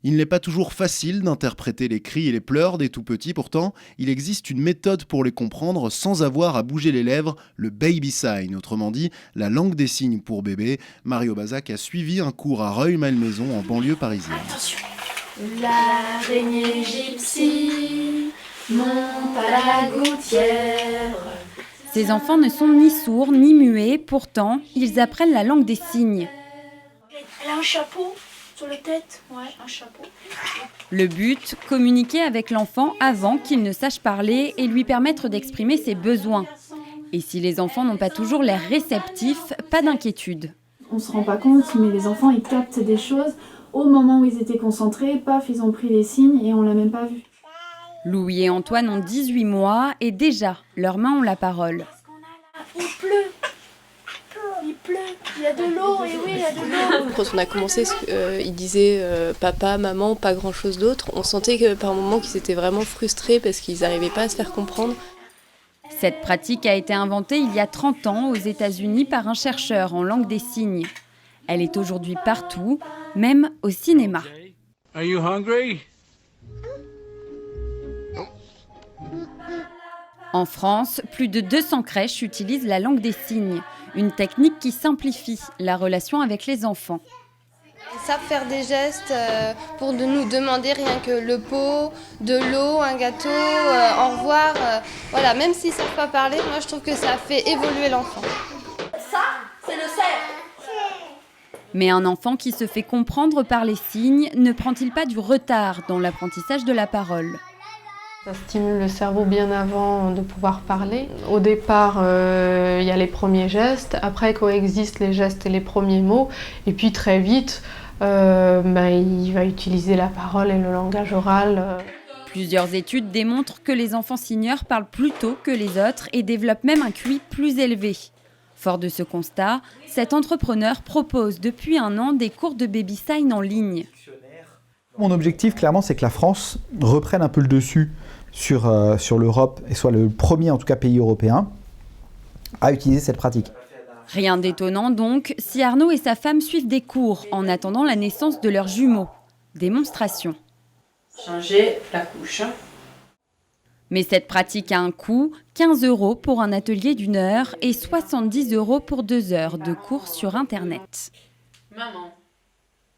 Il n'est pas toujours facile d'interpréter les cris et les pleurs des tout-petits, pourtant, il existe une méthode pour les comprendre sans avoir à bouger les lèvres, le baby sign, autrement dit, la langue des signes pour bébé. Mario Bazac a suivi un cours à Rueil-Malmaison en banlieue parisienne. Attention. L'araignée gypsy monte à la gouttière. Ces enfants ne sont ni sourds ni muets, pourtant, ils apprennent la langue des signes. Elle a un chapeau sur la tête, ouais, un chapeau. Le but, communiquer avec l'enfant avant qu'il ne sache parler et lui permettre d'exprimer ses besoins. Et si les enfants n'ont pas toujours l'air réceptifs, pas d'inquiétude. On ne se rend pas compte, mais les enfants, ils captent des choses. Au moment où ils étaient concentrés, paf, ils ont pris les signes et on ne l'a même pas vu. Louis et Antoine ont 18 mois et déjà, leurs mains ont la parole. Il pleut. Il pleut, il y a de l'eau, et oui, il y a de l'eau. Quand on a commencé, ils disaient papa, maman, pas grand chose d'autre. On sentait que par moments qu'ils étaient vraiment frustrés parce qu'ils n'arrivaient pas à se faire comprendre. Cette pratique a été inventée il y a 30 ans aux États-Unis par un chercheur en langue des signes. Elle est aujourd'hui partout, même au cinéma. Are you hungry? En France, plus de 200 crèches utilisent la langue des signes, une technique qui simplifie la relation avec les enfants. Ils savent faire des gestes pour nous demander rien que le pot, de l'eau, un gâteau, au revoir. Voilà, même s'ils ne savent pas parler, moi je trouve que ça fait évoluer l'enfant. Ça, c'est le cerf. Mais un enfant qui se fait comprendre par les signes ne prend-il pas du retard dans l'apprentissage de la parole ? Ça stimule le cerveau bien avant de pouvoir parler. Au départ, il y a les premiers gestes, après coexistent les gestes et les premiers mots, et puis très vite, il va utiliser la parole et le langage oral. Plusieurs études démontrent que les enfants signeurs parlent plus tôt que les autres et développent même un QI plus élevé. Fort de ce constat, cet entrepreneur propose depuis 1 an des cours de baby sign en ligne. Mon objectif, clairement, c'est que la France reprenne un peu le dessus sur l'Europe et soit le premier, en tout cas, pays européen à utiliser cette pratique. Rien d'étonnant donc si Arnaud et sa femme suivent des cours en attendant la naissance de leurs jumeaux. Démonstration. Changer la couche. Mais cette pratique a un coût, 15 € pour un atelier d'1 heure et 70 € pour 2 heures de cours sur Internet. Maman.